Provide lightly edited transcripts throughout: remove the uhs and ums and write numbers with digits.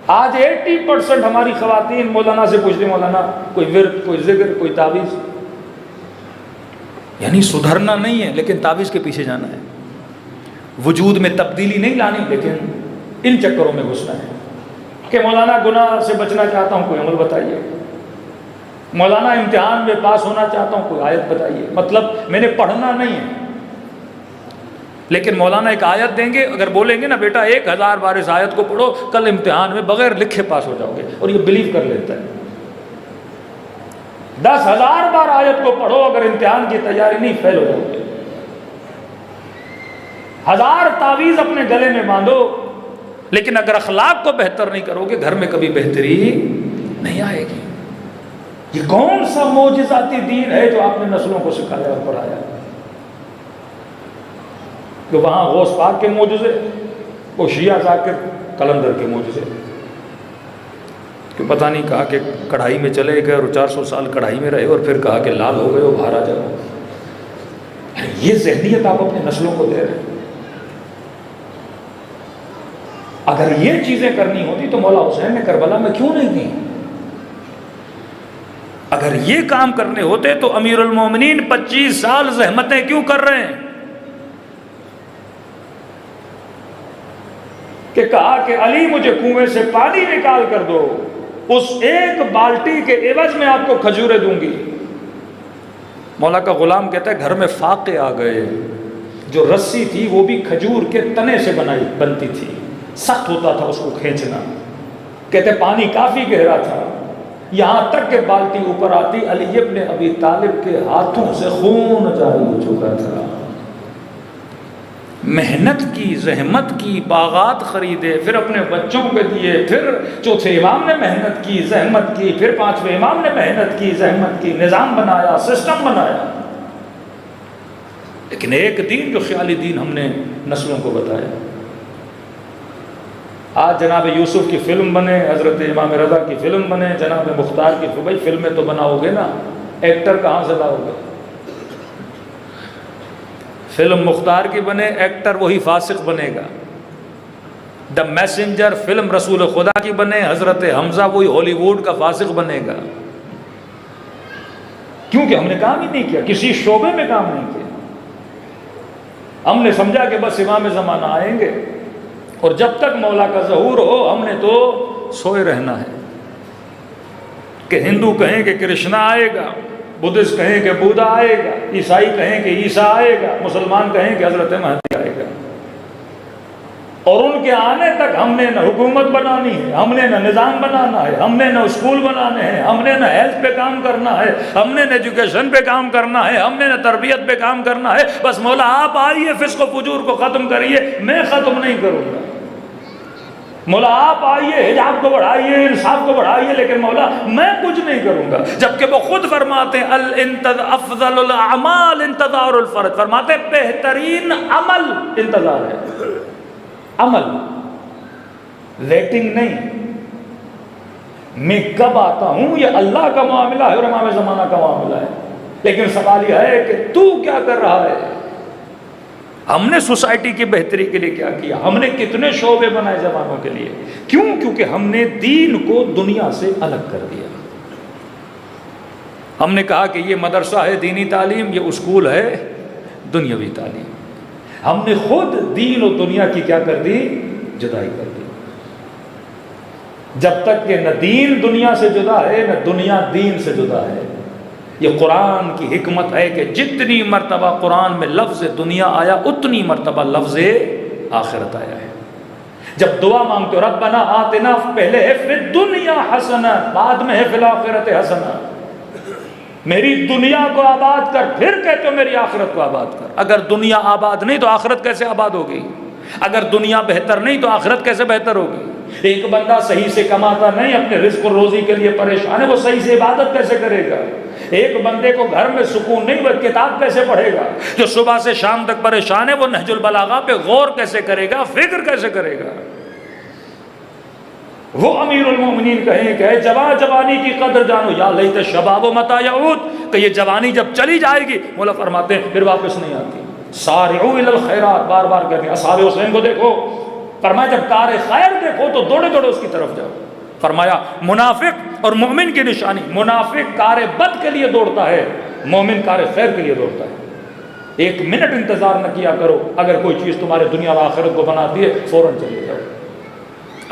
آج 80% ہماری خواتین مولانا سے پوچھتی مولانا کوئی ورد، کوئی ذکر، کوئی تعویذ. یعنی سدھرنا نہیں ہے لیکن تعویذ کے پیچھے جانا ہے. وجود میں تبدیلی نہیں لانی لیکن ان چکروں میں گھسنا ہے کہ مولانا گناہ سے بچنا چاہتا ہوں، کوئی عمل بتائیے. مولانا امتحان میں پاس ہونا چاہتا ہوں، کوئی آیت بتائیے. مطلب میں نے پڑھنا نہیں ہے لیکن مولانا ایک آیت دیں گے، اگر بولیں گے نا بیٹا 1000 بار اس آیت کو پڑھو، کل امتحان میں بغیر لکھے پاس ہو جاؤ گے. اور یہ بلیو کر لیتا ہے. 10,000 بار آیت کو پڑھو، اگر امتحان کی تیاری نہیں، فیل ہو جاؤ گے. 1000 تعویذ اپنے گلے میں باندھو لیکن اگر اخلاق کو بہتر نہیں کرو گے، گھر میں کبھی بہتری نہیں آئے گی. یہ کون سا معجزاتی دین ہے جو آپ نے نسلوں کو سکھایا اور پڑھایا؟ کہ وہاں غوث پاک کے معجزے، وہ شیعہ ذاکر قلندر کے معجزے، کہ پتہ نہیں کہا کہ کڑھائی میں چلے گئے اور 400 سال کڑھائی میں رہے اور پھر کہا کہ لال ہو گئے اور باہر آ جاؤ. یہ ذہنیت آپ اپنے نسلوں کو دے رہے ہیں. اگر یہ چیزیں کرنی ہوتی تو مولا حسین نے کربلا میں کیوں نہیں کی؟ اگر یہ کام کرنے ہوتے تو امیر المومنین 25 سال زحمتیں کیوں کر رہے ہیں؟ کہ کہا کہ علی مجھے کنویں سے پانی نکال کر دو، اس ایک بالٹی کے عوض میں آپ کو کھجوریں دوں گی. مولا کا غلام کہتا ہے گھر میں فاقے آ گئے. جو رسی تھی وہ بھی کھجور کے تنے سے بنتی تھی، سخت ہوتا تھا اس کو کھینچنا. کہتے پانی کافی گہرا تھا، یہاں تک کہ بالٹی اوپر آتی علی ابن ابی طالب کے ہاتھوں سے خون جاری ہو چکا تھا. محنت کی، زحمت کی، باغات خریدے، پھر اپنے بچوں کو دیے، پھر چوتھے امام نے محنت کی، زحمت کی، پھر پانچویں امام نے محنت کی، زحمت کی، نظام بنایا، سسٹم بنایا. لیکن ایک دین جو خیالی دین ہم نے نسلوں کو بتایا. آج جناب یوسف کی فلم بنے، حضرت امام رضا کی فلم بنے، جناب مختار کی فلم. بھائی فلمیں تو بناؤ گے نا، ایکٹر کہاں سے لاؤ گے؟ فلم مختار کی بنے، ایکٹر وہی فاسق بنے گا. دا میسنجر فلم رسول خدا کی بنے، حضرت حمزہ وہی ہالی ووڈ کا فاسق بنے گا. کیونکہ ہم نے کام ہی نہیں کیا، کسی شعبے میں کام نہیں کیا. ہم نے سمجھا کہ بس امام زمانہ آئیں گے اور جب تک مولا کا ظہور ہو ہم نے تو سوئے رہنا ہے. کہ ہندو کہیں کہ کرشنا آئے گا، بدھسٹ کہیں کہ بودھا آئے گا، عیسائی کہیں کہ عیسیٰ آئے گا، مسلمان کہیں کہ حضرت مہدی آئے گا. اور ان کے آنے تک ہم نے نہ حکومت بنانی ہے، ہم نے نہ نظام بنانا ہے، ہم نے نہ اسکول بنانے ہیں، ہم نے نہ ہیلتھ پہ کام کرنا ہے، ہم نے نہ ایجوکیشن پہ کام کرنا ہے، ہم نے نہ تربیت پہ کام کرنا ہے. بس مولا آپ آئیے، فسق و فجور کو ختم کریے، میں ختم نہیں کروں گا. مولا آپ آئیے، حجاب کو بڑھائیے، انصاف کو بڑھائیے، لیکن مولا میں کچھ نہیں کروں گا. جبکہ وہ خود فرماتے ہیں افضل الاعمال انتظار الفرج، فرماتے ہیں بہترین عمل انتظار ہے. عمل، ویٹنگ نہیں. میں کب آتا ہوں یہ اللہ کا معاملہ ہے اور امام زمانہ کا معاملہ ہے. لیکن سوال یہ ہے کہ تو کیا کر رہا ہے؟ ہم نے سوسائٹی کی بہتری کے لیے کیا کیا؟ ہم نے کتنے شعبے بنائے زمانوں کے لیے؟ کیوں؟ کیونکہ ہم نے دین کو دنیا سے الگ کر دیا. ہم نے کہا کہ یہ مدرسہ ہے دینی تعلیم، یہ اسکول ہے دنیاوی تعلیم. ہم نے خود دین و دنیا کی کیا کر دی؟ جدائی کر دی. جب تک کہ نہ دین دنیا سے جدا ہے نہ دنیا دین سے جدا ہے. یہ قرآن کی حکمت ہے کہ جتنی مرتبہ قرآن میں لفظ دنیا آیا اتنی مرتبہ لفظ آخرت آیا ہے. جب دعا مانگتے ہو ربنا آتنا، پہلے ہے فی الدنیا حسنہ، بعد میں ہے فی الآخرت حسنہ. میری دنیا کو آباد کر، پھر کہتے ہو میری آخرت کو آباد کر. اگر دنیا آباد نہیں تو آخرت کیسے آباد ہوگی؟ اگر دنیا بہتر نہیں تو آخرت کیسے بہتر ہوگی؟ ایک بندہ صحیح سے کماتا نہیں، اپنے رزق و روزی کے لیے پریشان ہے، وہ صحیح سے عبادت کیسے کرے گا؟ ایک بندے کو گھر میں سکون نہیں، وہ کتاب کیسے پڑھے گا؟ جو صبح سے شام تک پریشان ہے وہ نہج البلاغہ پہ غور کیسے کرے گا؟ فکر کیسے کرے گا؟ وہ امیر المومنین کہیں کہ جوانی کی قدر جانو، یا لیت شباب متی یعود، کہ یہ جوانی جب چلی جائے گی، مولا فرماتے ہیں پھر واپس نہیں آتی. سارعوا الی الخیرات، بار بار کہتے ہیں. اصحاب حسین کو دیکھو، فرمایا جب کار خیر دیکھو تو دوڑے دوڑے اس کی طرف جاؤ. فرمایا منافق اور مومن کی نشانی، منافق کار بد کے لیے دوڑتا ہے، مومن کار خیر کے لیے دوڑتا ہے. 1 منٹ انتظار نہ کیا کرو، اگر کوئی چیز تمہارے دنیا و آخرت کو بناتی ہے فوراً چلے جاؤ.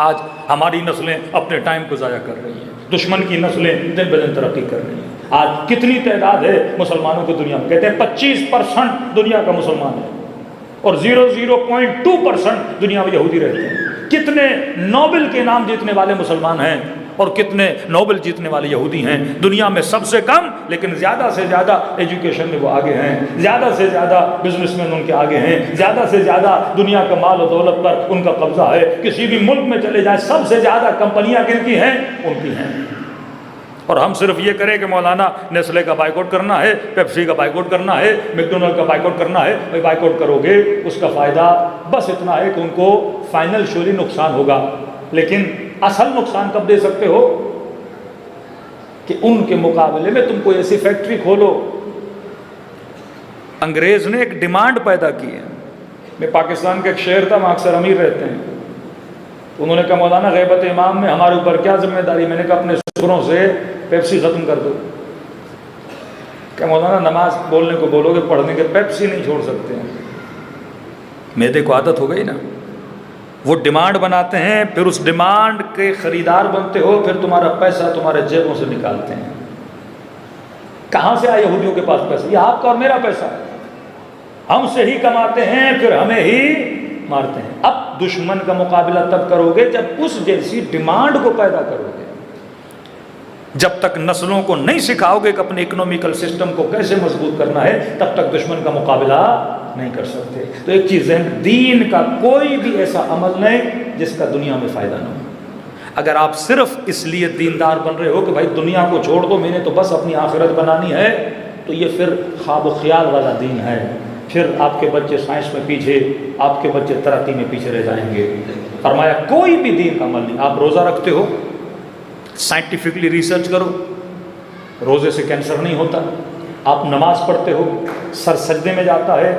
آج ہماری نسلیں اپنے ٹائم کو ضائع کر رہی ہیں، دشمن کی نسلیں دن بدن ترقی کر رہی ہیں. آج کتنی تعداد ہے مسلمانوں کی دنیا میں؟ کہتے ہیں 25% دنیا کا مسلمان ہے اور 0.2% دنیا میں یہودی رہتے ہیں. کتنے نوبل کے نام جیتنے والے مسلمان ہیں اور کتنے نوبل جیتنے والے یہودی ہیں. دنیا میں سب سے کم لیکن زیادہ سے زیادہ ایجوکیشن میں وہ آگے ہیں، زیادہ سے زیادہ بزنس مین ان کے آگے ہیں، زیادہ سے زیادہ دنیا کا مال و دولت پر ان کا قبضہ ہے. کسی بھی ملک میں چلے جائیں سب سے زیادہ کمپنیاں کن کی ہیں؟ ان کی ہیں. اور ہم صرف یہ کریں کہ مولانا نیسلے کا بائیکاٹ کرنا ہے، پیپسی کا بائیکاٹ کرنا ہے، میکڈونلڈ کا بائیکاٹ کرنا ہے. بھائی بائیکاٹ کرو گے اس کا فائدہ بس اتنا ہے کہ ان کو فائنینشلی نقصان ہوگا، لیکن اصل نقصان کب دے سکتے ہو کہ ان کے مقابلے میں تم کوئی ایسی فیکٹری کھولو. انگریز نے ایک ڈیمانڈ پیدا کی ہے. میں پاکستان کا ایک شہر تھا، وہاں اکثر امیر رہتے ہیں. انہوں نے کہا مولانا غیبت امام میں ہمارے اوپر کیا ذمہ داری؟ میں نے کہا اپنے سکروں سے پیپسی ختم کر دو. کہ مولانا نماز بولنے کو بولو گے، پڑھنے کے پیپسی نہیں چھوڑ سکتے ہیں. میدے کو عادت ہو گئی نا. وہ ڈیمانڈ بناتے ہیں، پھر اس ڈیمانڈ کے خریدار بنتے ہو، پھر تمہارا پیسہ تمہارے جیبوں سے نکالتے ہیں. کہاں سے آئے یہودیوں کے پاس پیسہ؟ یہ آپ کا اور میرا پیسہ ہے، ہم سے ہی کماتے ہیں پھر ہمیں ہی مارتے ہیں. اب دشمن کا مقابلہ تب کرو گے جب اس جیسی ڈیمانڈ کو پیدا کرو گے. جب تک نسلوں کو نہیں سکھاؤ گے کہ اپنے اکنومیکل سسٹم کو کیسے مضبوط کرنا ہے، تب تک دشمن کا مقابلہ نہیں کر سکتے. تو ایک چیز ہے، دین کا کوئی بھی ایسا عمل نہیں جس کا دنیا میں فائدہ نہ ہو. اگر آپ صرف اس لیے دیندار بن رہے ہو کہ بھائی دنیا کو چھوڑ دو، میں نے تو بس اپنی آخرت بنانی ہے، تو یہ پھر خواب و خیال والا دین ہے. پھر آپ کے بچے سائنس میں پیچھے، آپ کے بچے ترقی میں پیچھے رہ جائیں گے. فرمایا کوئی بھی دین کا عمل نہیں. آپ روزہ رکھتے ہو، سائنٹیفکلی ریسرچ کرو، روزے سے کینسر نہیں ہوتا. آپ نماز پڑھتے ہو، سر سجدے میں جاتا ہے،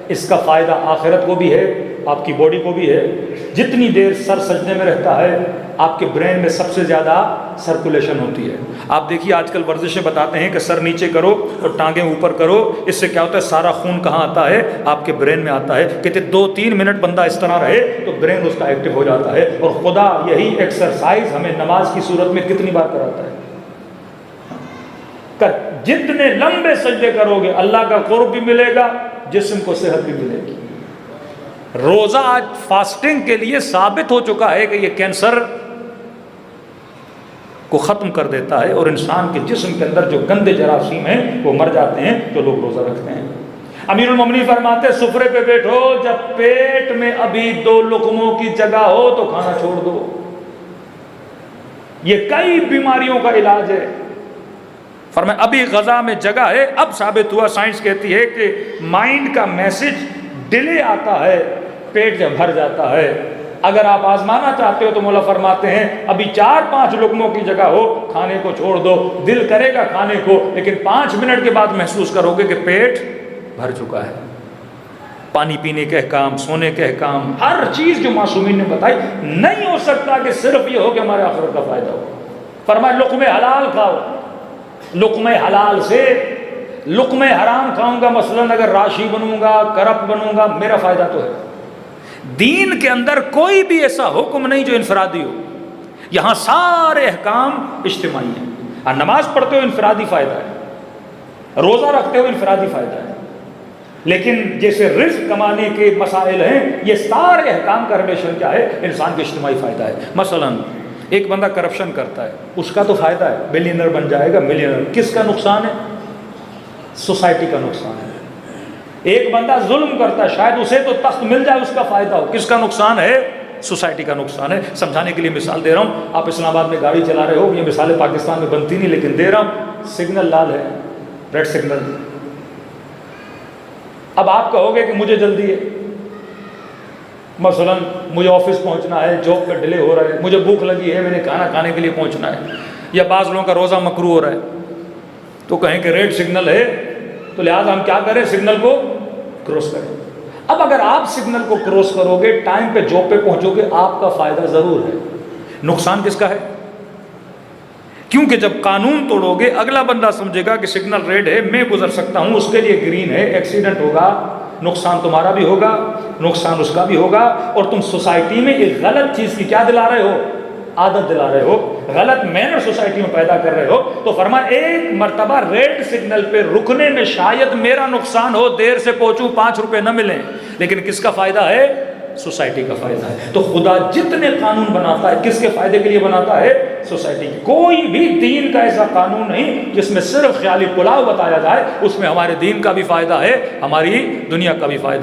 اس کا فائدہ آخرت کو بھی ہے، آپ کی باڈی کو بھی ہے. جتنی دیر سر سجدے میں رہتا ہے آپ کے برین میں سب سے زیادہ سرکولیشن ہوتی ہے. آپ دیکھیے آج کل ورزشیں بتاتے ہیں کہ سر نیچے کرو اور ٹانگیں اوپر کرو، اس سے کیا ہوتا ہے؟ سارا خون کہاں آتا ہے؟ آپ کے برین میں آتا ہے. کہتے 2-3 منٹ بندہ اس طرح رہے تو برین اس کا ایکٹیو ہو جاتا ہے. اور خدا یہی ایکسرسائز ہمیں نماز کی صورت میں کتنی بار کراتا ہے. جتنے لمبے سجدے کرو گے اللہ کا قرب بھی ملے گا، جسم کو صحت بھی ملے گی. روزہ آج فاسٹنگ کے لیے ثابت ہو چکا ہے کہ یہ کینسر کو ختم کر دیتا ہے اور انسان کے جسم کے اندر جو گندے جراثیم ہیں وہ مر جاتے ہیں جو لوگ روزہ رکھتے ہیں. امیر المومنین فرماتے ہیں سفرے پہ بیٹھو، جب پیٹ میں ابھی 2 لقموں کی جگہ ہو تو کھانا چھوڑ دو. یہ کئی بیماریوں کا علاج ہے. فرمایا ابھی غذا میں جگہ ہے. اب ثابت ہوا، سائنس کہتی ہے کہ مائنڈ کا میسج ڈیلے آتا ہے پیٹ جب بھر جاتا ہے. اگر آپ آزمانا چاہتے ہو تو مولا فرماتے ہیں ابھی 4-5 لقموں کی جگہ ہو، کھانے کو چھوڑ دو. دل کرے گا کھانے کو، لیکن 5 منٹ کے بعد محسوس کرو گے کہ پیٹ بھر چکا ہے. پانی پینے کے احکام، سونے کے احکام، ہر چیز جو معصومین نے بتائی. نہیں ہو سکتا کہ صرف یہ ہو کہ ہمارے آخرت کا فائدہ ہو. فرمایا لقمے حلال کھاؤ. لقمے حلال سے لقمے حرام کھاؤں گا، مثلاً اگر راشی بنوں گا، کرپ بنوں گا، میرا فائدہ تو ہے. دین کے اندر کوئی بھی ایسا حکم نہیں جو انفرادی ہو. یہاں سارے احکام اجتماعی ہیں. نماز پڑھتے ہو انفرادی فائدہ ہے، روزہ رکھتے ہو انفرادی فائدہ ہے، لیکن جیسے رزق کمانے کے مسائل ہیں یہ سارے احکام کا ریلیشن کیا ہے؟ انسان کے اجتماعی فائدہ ہے. مثلاً ایک بندہ کرپشن کرتا ہے، اس کا تو فائدہ ہے، بلینئر بن جائے گا ملینئر. کس کا نقصان ہے؟ سوسائٹی کا نقصان ہے. ایک بندہ ظلم کرتا ہے، شاید اسے تو تخت مل جائے، اس کا فائدہ ہو. کس کا نقصان ہے؟ سوسائٹی کا نقصان ہے. سمجھانے کے لیے مثال دے رہا ہوں. آپ اسلام آباد میں گاڑی چلا رہے ہو، یہ مثالیں پاکستان میں بنتی نہیں لیکن دے رہا ہوں. سگنل لال ہے، ریڈ سگنل. اب آپ کہو گے کہ مجھے جلدی ہے، مثلاً مجھے آفس پہنچنا ہے، جاب کا ڈیلے ہو رہا ہے، مجھے بھوک لگی ہے، میں نے کھانا کھانے کے لیے پہنچنا ہے، یا بعض لوگوں کا روزہ مکروہ ہو رہا ہے، تو کہیں کہ ریڈ سگنل ہے تو لہٰذا ہم کیا کریں؟ سگنل کو کراس کریں. اب اگر آپ سگنل کو کراس کرو گے، ٹائم پہ جاب پہ پہنچو گے، آپ کا فائدہ ضرور ہے، نقصان کس کا ہے؟ کیونکہ جب قانون توڑو گے اگلا بندہ سمجھے گا کہ سگنل ریڈ ہے، میں گزر سکتا ہوں، اس کے لیے گرین ہے، ایکسیڈنٹ ہوگا، نقصان تمہارا بھی ہوگا، نقصان اس کا بھی ہوگا، اور تم سوسائٹی میں ایک غلط چیز کی کیا دلا رہے ہو؟ عادت دلا رہے ہو، غلط مینر سوسائٹی میں پیدا کر رہے ہو۔ تو فرمایا ایک مرتبہ ریڈ سگنل پہ رکنے میں شاید میرا نقصان ہو، دیر سے پہنچوں، 5 روپے نہ ملیں، لیکن کس کا فائدہ ہے؟ سوسائٹی کا فائدہ ہے۔ تو خدا جتنے قانون بناتا ہے کس کے فائدے کے لیے بناتا ہے؟ سوسائٹی کی۔ کوئی بھی دین کا ایسا قانون نہیں جس میں صرف خیالی پلاؤ بتایا جائے، اس میں ہمارے دین کا بھی فائدہ ہے، ہماری دنیا کا بھی فائدہ ہے۔